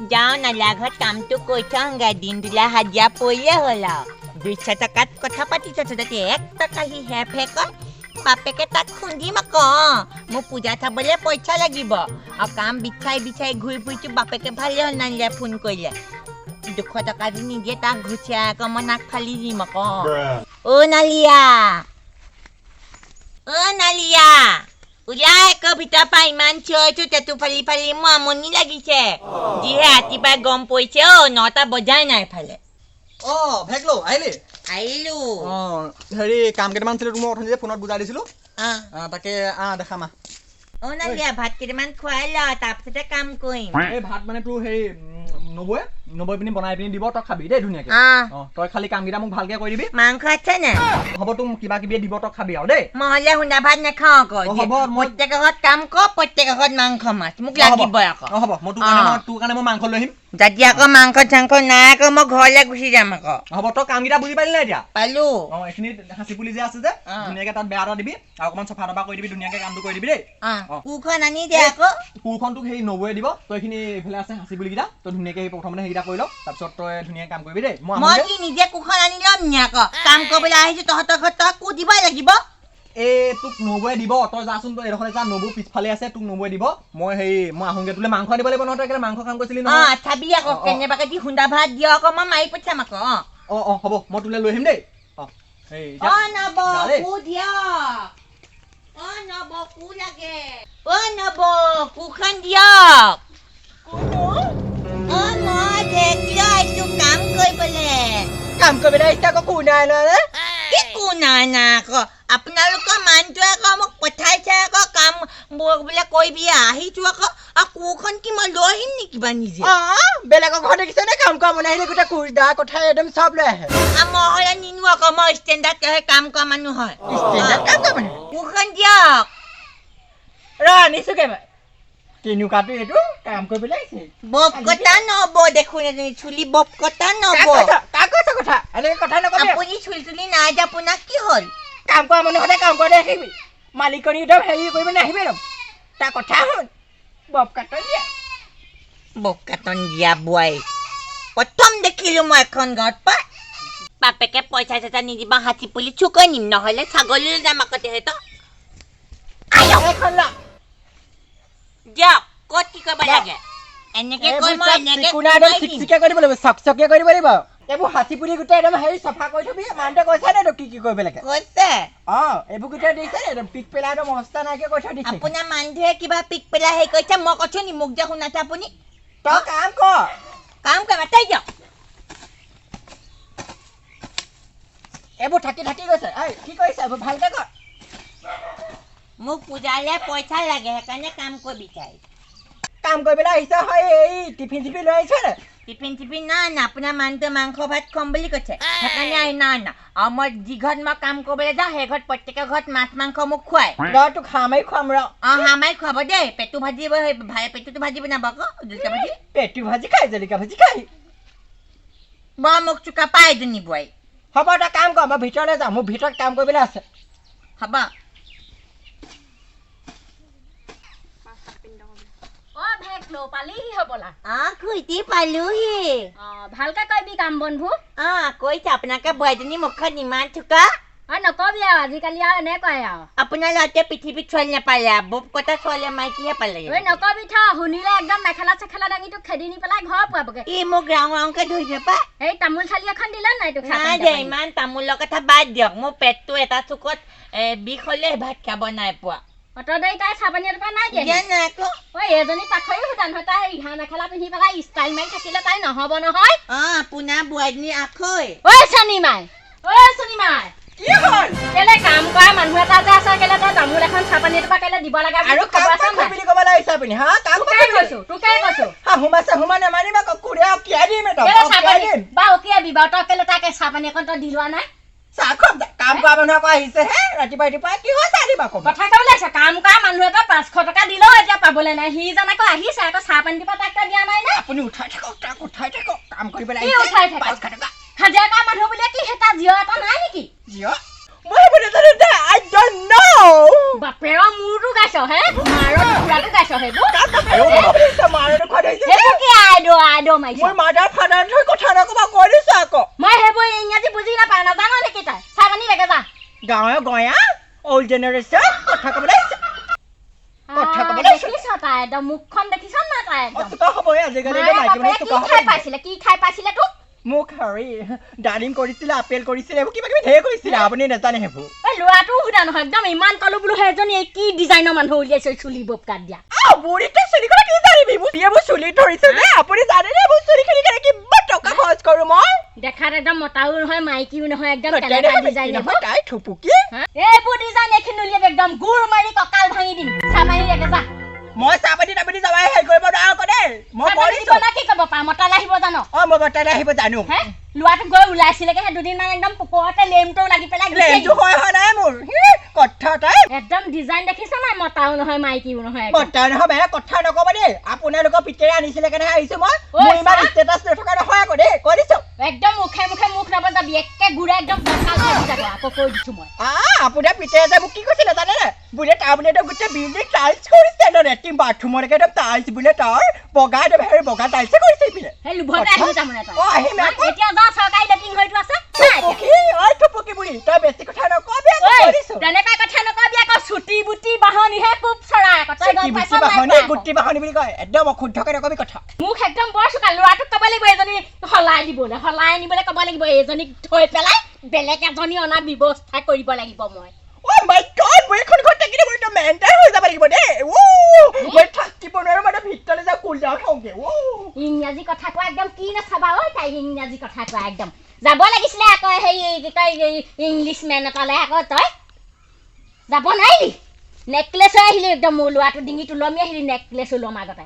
যাওঁ নালা ঘৰত কামটো কৰি থওঁগা দিন দিলা হাজিৰা পৰিলে হ'ল আৰু 200 টকাত কথা পাতিছ তাতে 1 টকা সি হেফে কয় বাপেকে তাক খুন্দিম আকৌ মোক পূজা চাবলৈ পইচা লাগিব আৰু কাম বিচাৰি ঘূৰি ফুৰিছোঁ বাপেকে ভালে হ'ল নানিলে ফোন কৰিলে 200 টকা দি নিদিয়ে তাক ঘুচিয়াই আকৌ মই নাক ফালি দিম আকৌ নালিয়া ওলাই আকৌ ভিতৰ পৰা ইমান চিঞৰিছোঁ তেটো ফালি মোৰ আমনি লাগিছে যিহে ৰাতিপুৱাই গম পৰিছে 9টা বজাই নাই ফালে ভেকলো আহিলো হেৰি কাম কেইটামান ছিল তুমি অথনি ফোনত বুজাই দিছিলো তাকে দেখা মা নালিয়া ভাত কেইটামান খুৱাই ল তাৰপিছতে কাম কৰিম এই ভাত মানে তোৰ হেৰি 90 পিনি বনাই পিনি দিব তই খাবি দেই ধুনীয়াকে তই খালি কামকেইটা মোক ভালকে কৰি দিবি মাংস আছে নে হ'ব তোক কিবা কিবি দিব তই খাবি আৰু দেই মহলে হুন্দা ভাত নাখাওঁ আকৌ প্ৰত্যেক ঘৰত কাম কৰ প্ৰত্যেক ঘৰত মাংস মাছ মোক লাগিবই আকৌ হ'ব মই তোৰ কাৰণে মই মাংস লৈ আহিম যদি আকৌ মাংস চাংস নাই আকৌ মই ঘৰলৈ গুচি যাম আকৌ হ'ব তই কামকেইটা বুজি পালি নাই এতিয়া পালো এইখিনি হাঁচি পুলি যে আছে যে ধুনীয়াকে তাত বেয়া এটা দিবি আৰু অকণমান চফা তফা কৰি দিবি ধুনীয়াকে কামটো কৰি দিবি দেই কুখন আনি দে আকৌ কুখন তোক সেই 90 দিব তই এইখিনি এইফালে আছে হাঁচি পুলিকেইটা তই ধুনীয়াকে প্ৰথমতে সেইকেইটা কৰি ল তাৰপিছত তই ধুনীয়াকে কাম কৰিবি দেই মই কি নিজে কুখন আনি ল'ম নি আকৌ কাম কৰিবলৈ আহিছো তহঁতৰ ঘৰত তই কু দিবই লাগিব তোক 90 দিব তই যাচোন তই এডোখৰলৈ যা 90 পিছফালে আছে তোক 90 দিব মই আহোঁগে তোলে মাংস আনিব লাগিব নহয় তই কেলে মাংস কাম কৰিছিলি নহয় চাবি আকৌ কেনেবাকে দি খুন্দা ভাত দিয় আকৌ মই মাৰি পঠিয়াম আকৌ হ'ব মই তোলে লৈ আহিম দেই নব কু দিয়ক নব কু লাগে নব কুখন দিয়ক মই দেখিলো এইটো কাম কৰিবলৈ আহিছে আকৌ কু নাই নহয় কি কু নাই আকৌ আপোনালোকৰ মানুহটোৱে আকৌ মোক পঠাইছে আকৌ কাম বোলে কৰিবি আহিছো আকৌ কুখন কি মই লৈ আহিম নেকি বা নিজে বেলেগৰ ঘৰত দেখিছ নে কাম কৰা মানুহ আহিলে গোটেই কুৰ্দা কঠাই একদম চব লৈ আহে মই নিনো আকৌ মই ষ্টেণ্ডাৰ্ড কাম কৰা মানুহ হয় কুখন দিয়ক আনিছো কেবাৰ কেনেকুৱাটো এইটো কাম কৰিবলৈ আহিছে বব কটা নব দেখোন চুলি বব কটা নব কথা এনেকে কথা নকবি আপুনি চুলি নাই যে আপোনাক কি হ'ল কাম কৰা মানুহ সদায় কাম কৰি আহিবি মালিকনী একদম হেৰি কৰিব নাহিবি একদম তাৰ কথা হ'ল বব কাটন দিয়া বোৱাই প্ৰথম দেখিলো মই এখন গাঁৱত পাই বাপেকে পইচা চইচা নিদিবা হাতী পুলি চুকৈ নিম নহ'লে ছাগলীলৈ যাম আকৌ তেহেঁতক দিয়ক ক'ত কি কৰিব লাগে এনেকে কৈ মই চিকচিকীয়া কৰি দিব লাগিব চকচকীয়া কৰি দিব লাগিব এইবোৰ হাতী পুলি গোটেই একদম হেৰি চফা কৰি থবি মানুহটোৱে কৈছে নে তোক কি কৰিব লাগে কৈছে এইবোৰ গোটেই দিছে একদম পিক পেলাই একদম অৱস্থা নাইকিয়া কৰি থৈ দিছে আপোনাৰ মানুহে কিবা পিক পেলাই হেৰি কৰিছে মই কৈছো নি মোক যে শুনাছে আপুনি তই কাম কৰ মাতাই দিয়ক এইবোৰ থাকি গৈছে কি কৰিছে এইবোৰ ভালকে কৰ মোক পূজালে পইচা লাগে সেইকাৰণে কাম কৰিব বিচাৰি কাম কৰিবলৈ আহিছে হয় এই টিফিন চিফিন লৈ আহিছে নে টিফিন না আপোনাৰ মানুহটোৱে মাংস ভাত খুৱাম বুলি কৈছে সেইকাৰণে না আৰু মই যি ঘৰত মই কাম কৰিবলৈ যাওঁ সেই ঘৰত প্ৰত্যেকৰ ঘৰত মাছ মাংস মোক খুৱাই তোক হাঁহ মাৰি খুৱাম হাঁহ মাৰি খুৱাব দেই পেটু ভাজিব পেটুটো ভাজি বনাব আকৌ জলকীয়া ভাজি পেটু ভাজি খাই জলকীয়া ভাজি খাই মই মোক চুকা পাই এজনী বোৱাৰী হ'ব এটা কাম কৰ মই ভিতৰলৈ যাওঁ মোৰ ভিতৰত কাম কৰিবলৈ আছে হ'ব পালিহি হ'বলা খুইটি পালোহি ভালকে কৰিবি কাম বনবোৰ কৈছে আপোনাকে বোৱাৰীজনী মুখত ইমান চোকা নকবি আৰু আজিকালি আৰু এনেকুৱাই আৰু আপোনাৰ ল'ৰাটোৱে পৃথিৱীত ছোৱালী নাপালে বব কটা ছোৱালী মাইকীহে পালে নকবি থ শুনিলে একদম মেখেলা চেখেলা দাঙি তোক খেদি নি পেলাই ঘৰ পোৱাবগে ই মোক ৰাউংকে ধৰিছে পাই এই তামোল থালি এখন দিলে নাই তোক নাই দে ইমান তামোলৰ কথা বাদ দিয়ক মোৰ পেটটো এটা চুকত বিষ হ'লে ভাত খাব নাই পোৱা তাই চাহ পানী এটুপা নাই দিয়ে এজনী পাখৰি সুধান হয় তাই ৰিহা মেখেলা পিন্ধি পেলাই ষ্টাইল মাৰি থাকিলে তাই নহব নহয় আপোনাৰ বোৱাৰীজনী আখৈ চনিমাই কি হ'ল কেলে কাম কৰা মানুহ এটা যে আছে কেলে তই তামোল এখন চাহ পানী এটুপা কেলে দিব লাগে আৰু কাম বুলি ক'ব লাগিছে আপুনি তোকে কৈছো হুমা নেমাৰিবা কুকুৰীয়া কিয় দিম তই কেলে তাকে চাহ পানী এখন তই দি লোৱা নাই চাহ খুৱাম কাম কৰা মানুহ আকৌ আহিছে হে ৰাতিপুৱা কি হয় চাহ দিবা কথা ক'ব লাগিছে কাম কৰা মানুহ এটা 500 টকা দিলেও এতিয়া পাবলৈ নাই সি জান আকৌ আহিছে আকৌ চাহ পানী দিবা তাক দিয়া নাই নে আপুনি উঠাই থাকক কাম কৰিবলৈ উঠাই থাকক হাজিৰা কৰা মানুহ বুলিয়ে কি হেতা জিঅ এটা নাই নেকি জিঅ মই বুলিলে দে আই ডন্ট নো বাপেৰ মূৰটো গাইছ হে মাৰৰ টুকুৰাটো গাইছ হেবো মাৰৰ খোৱা হৈছে হেবো কি আই দৌ মাৰিছ মই মাদাৰ ফাদাৰ থৈ কথা নকবা কৈ দিছ আকৌ মই সেইবোৰ ইংৰাজী বুজি নাপাওঁ নাজানো নেকি তই চাহ পানী লাগে যা গাঁৱে গঞা অল্ড জেনেৰেশ্যন কথা ক'বলৈ কথা ক'বলৈ দেখিছ তাই একদম মুখখন দেখিছ না তাই একদম চোকা হ'বই আজিকালি মাইকী মানুহ কি চোকা খাই হ'ব পাইছিলে কি খাই পাইছিলে তোক মোক হেৰি ডালিম কৰিছিলে আপেল কৰিছিলে এইবোৰ কিবা কিবি ঢেৰ কৰিছিলে আপুনি নাজানে সেইবোৰ এই ল'ৰাটো সোধা নহয় একদম ইমান কলো বোলো সেইজনী কি ডিজাইনৰ মানুহ উলিয়াইছে চুলি বব কাট দিয়া বুঢ়ীটো চুলি কৰা কি জানিবি মোৰ চুলি ধৰিছে যে আপুনি জানেনে মোৰ চুলি খেলি কেনে কিমান টকা খৰচ কৰোঁ মই দেখাত একদম মতাও নহয় মাইকীও নহয় একদম কেনেকুৱা ডিজাইন এইবোৰ তাই থুপুকি এইবোৰ ডিজাইন এইখিনি উলিয়াবি একদম গুৰ মাৰি কঁকাল ভাঙি দিম চামাৰি লাগে যা মই চাহপাতি তাপাতি যাবাই হেৰি কৰিব নোৱাৰো আকৌ দেই মই কৰিছোঁ না কি ক'ব পাৰ মতালে আহিব জানো মই বৰ্তালে আহিব জানো হে ল'ৰাটো গৈ ওলাইছিলেগে সেই দুদিনমান একদম পোকৰতে লেমটো লাগি পেলাই লেমটো হয় নাই মোৰ কথা তাই একদম ডিজাইন দেখিছ নাই মতাও নহয় মাইকীও নহয় বৰ্তা নহয় বেয়া কথা নক'ব দেই আপোনালোকৰ পিতেৰে আনিছিলে কেনেহে আহিছোঁ মই মোৰ ইমান ষ্টেটাছ নথকা নহয় আকৌ দেই কৈ দিছোঁ একদম মুখে মুখে মুখ নবজাবি একে গুড়া একদম কঁকাল ভাঙি যাব আকৌ কৈ দিছোঁ মই আপোনাৰ পিতেৰে যে মোক কি কৈছিলে জানেনে বোলে তাৰ বোলে একদম গোটেই বিল্ডিং টাইলছ কৰিছে লেট্ৰিন বাথৰুমলৈকে একদম টাইলছ বোলে তাৰ বগা একদম হেৰি বগা টাইলছে কৰিছে পিনে সেই লোভতে আহিব তাৰমানে তই আহিম আকৌ এতিয়া যা চৰকাৰী লেট্ৰিন ঘৰটো আছে থুপুকি বুঢ়ী তই বেছি কথা নকবি তেনেকুৱা কথা নকবি আকৌ চুটি বুটি বাহনিহে খুব চৰাই আকৌ তই গম পাইছ গুটি বাহনি বুলি কয় একদম অশুদ্ধকে নকবি কথা মোক একদম বৰ চোকা ল'ৰাটোক ক'ব লাগিব এজনী সলাই দিবলৈ সলাই আনিবলৈ ক'ব লাগিব এইজনীক থৈ পেলাই বেলেগ এজনী অনা ব্যৱস্থা কৰিব লাগিব মই মই এখন ঘৰত থাকিলে মই মেণ্টেল হৈ যাব লাগিব দেই মই থাকিব নোৱাৰো মানে ভিতৰলৈ যাওঁ কুল ডাউন হওঁগে ইংৰাজী কথা কোৱা একদম কি নাচাবা ঐ তাই ইংৰাজী কথা কোৱা একদম যাব লাগিছিলে আকৌ সেই কি কয় ইংলিছ মেন এটালৈ আকৌ তই যাব নোৱাৰিলি নেকলেছ হৈ আহিলি একদম মোৰ ল'ৰাটো ডিঙিত ওলমি আহিলি নেকলেছ ওলম আগতে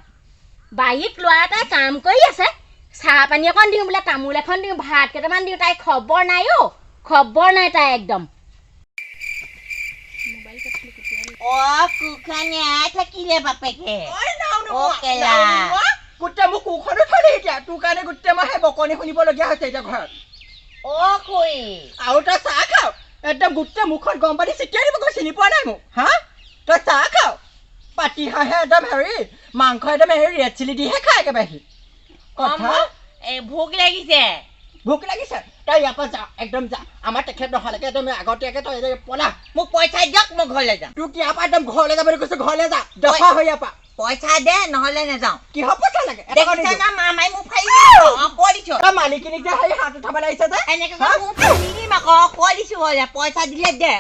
বাৰীত ল'ৰা এটাই কাম কৰি আছে চাহ পানী অকণ দিওঁ বোলে তামোল এখন দিওঁ ভাত কেইটামান দিওঁ তাই খবৰ নাই অ' খবৰ নাই তাই একদম কুখানে থাকিলে বাপেকে গোটেই মোক কুখনো থলি এতিয়া তোৰ কাৰণে গোটেই মই সেই বকনি শুনিবলগীয়া হৈছে এতিয়া ঘৰত খুৰী আৰু তই চাহ খাও একদম গোটেই মুখত গৰম পানী ছিটিয়াই দিব চিনি পোৱা নাই মোক হা তই চাহ খাও পাতি হাঁহে একদম হেৰি মাংস একদম হেৰি ৰেড চিলি দিহে খাই একেবাৰে সি কথা ভোক লাগিছে তই ইয়াৰ পৰা যা একদম যা আমাৰ তেখেত নহালৈকে একদম আগতীয়াকে তই পলা মোক পইচা দিয়ক মই ঘৰলৈ যাম তোক ইয়াৰ পৰা একদম ঘৰলৈ যাবলৈ কৈছো ঘৰলৈ যা দফা হৈ ইয়াৰ পৰা পইচা দে নহ'লে নাযাওঁ কিহৰ পইচা লাগে দেখিছা না মামাই মোক ফালি কৈ দিছোঁ তই মালিকিনীক যে সেই হাত উঠাব লাগিছে যে এনেকৈ মোক ফালি দিম আকৌ কৈ দিছোঁ হ'লে পইচা দিলে দে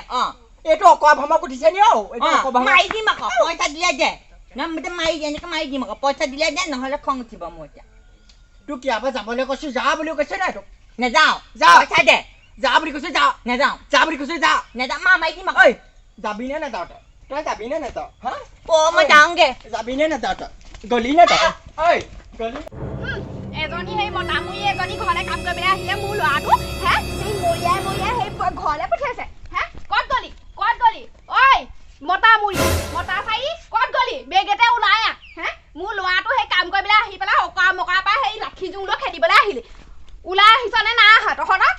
এইটো অকৰা ভমক উঠিছে নি মাৰি দিম আকৌ পইচা দিলে দে মাৰি এনেকৈ মাৰি দিম আকৌ পইচা দিলে দে নহ'লে খং উঠিব মোৰ এতিয়া তোক ইয়াৰ পৰা যাবলৈ কৈছো যা বুলি কৈছে নাই তোক নাযাওঁ যা পইচা দে যা বুলি কৈছো যা নাযাওঁ যা বুলি কৈছো যা নাযাওঁ মাৰি দিম আকৌ যাবি নে নাযাওঁ তই যাবি নে নাযাওঁ হা মই যাওঁগে যাবি নে নাযাওঁ তই গলি নে তই গলি এজনী সেই মতামুৰি এজনী ঘৰলৈ কাম কৰিবলৈ আহিলে মোৰ ল'ৰাটো হে সেই মৰিয়াই সেই ঘৰলৈ পঠিয়াইছে হে ক'ত গলি ঐ মতামুৰি মতা চাৰি ক'ত গলি বেগেতে ওলাই আহ হে মোৰ ল'ৰাটো সেই কাম কৰিবলৈ আহি পেলাই অকা মকাৰ পৰা সেই লাঠি জোং লৈ খেদিবলৈ আহিলি ওলাই আহিছ নে নাই আহা তহঁতক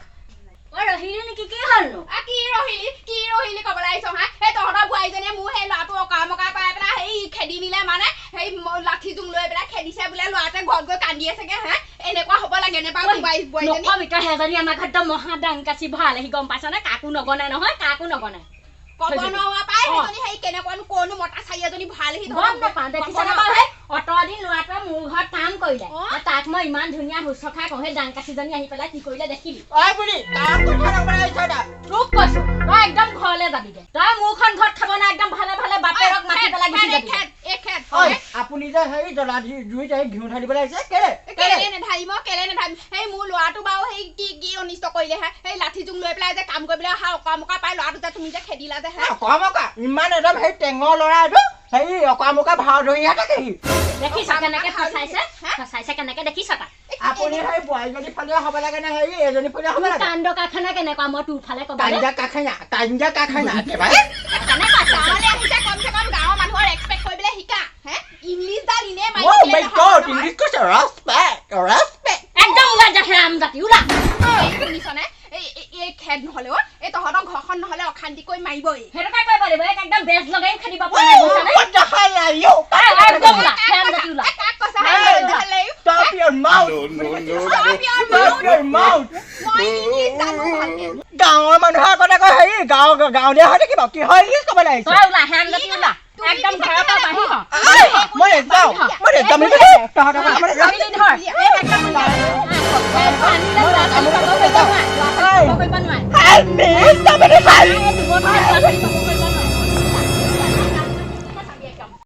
ৰহিলি নেকি কি হ'লনো কি ৰহিলি ক'বলৈ আহিছ হা সেই তহঁতৰ বোৱাৰীজনীয়ে মোৰ সেই ল'ৰাটো অকা মকা পাই পেলাই সেই খেদি নিলে মানে সেই লাঠি জোং লৈ পেলাই খেদিছে বোলে ল'ৰাটোৱে ঘৰত গৈ কান্দি আছেগে হা এনেকুৱা হ'ব লাগে নেপাওঁ বোৱাৰীজনী সেইজনী আমাৰ ঘৰত মহা দাং কাচি ভাল আহি গম পাইছনে কাকো নগনে নহয় ক'ব নোহোৱা পাই সেইজনী সেই কেনেকুৱানো ক'নো মতা চাৰি এজনী ভাল আহি গম নাপাওঁ দেখিছনে বাৰু সেই অতৰ দিন ল'ৰাটোৱে মোৰ ঘৰত কাম কৰিলে তাক মই ইমান ধুনীয়া শুশ্ৰূষা কওঁ সেই দাং কাচিজনী আহি পেলাই কি কৰিলে দেখিলি তোক কৈছো তই একদম ঘৰলৈ যাবিগে তই মোৰখন ঘৰত খাব নাই একদম ভালে বাপেৰক মাতি পেলাই গুচি যাবি আপুনি যে সেই জুইত ঘিউ ঢালিবলৈ আহিছে কেলে নেধাৰিম সেই মোৰ ল'ৰাটো বাৰু সেই কি অনিষ্ট কৰিলে হে সেই লাঠি জোং লৈ পেলাই যে কাম কৰিবলৈ অহা অকা মকা পাই ল'ৰাটো যে তুমি যে খেদিলা যে হে অকা মকা ইমান একদম সেই টেঙৰ ল'ৰা এইটো সেই অকা মকা ভাও ধৰিহে থাকে সি দেখিছ কেনেকে ফচাইছে কেনেকে দেখিছ তাক আপুনি সেই বোৱাৰীজনী ফালে হ'ব লাগে নে সেই এজনী ফালে হ'ব লাগে কাণ্ড কাৰখানা কেনেকুৱা মই তোৰ ফালে ক'ব কাঞ্জা কাৰখানা একেবাৰে গাঁৱলৈ আহিছে কমচে কম গাঁৱৰ মানুহৰ এক্সপেক্ট কৰিবলৈ শিকা হে ইংলিছ ডাল ইনে মাৰি ইংলিছ কৈছে ৰেছপেক্ট একদম ওলা জাহেৰাম জাতি ওলা শুনিছনে এই খেদ নহ'লেও এই তহঁতৰ ঘৰখন নহ'লে অশান্তি কৰি মাৰিবই সেইটোকে কৰিব লাগিব একদম বেজ লগাই খেদিব পৰা নাই বুজিছানে একদম ওলা জাহেৰাম জাতি ওলা your mouth Stop your Shut your mouth মই ইংলিছ জানো ভালকে গাঁৱৰ মানুহৰ আগতে কয় হেৰি গাঁৱলীয়া হৈ থাকিব কি হয় ইংলিছ ক'ব লাগিছে তই ওলা হেম জাতি ওলা একদম ঘৰৰ পৰা বাহিৰ হ মই নেযাওঁ তহঁতৰ কথা ৰবি ধৰ এই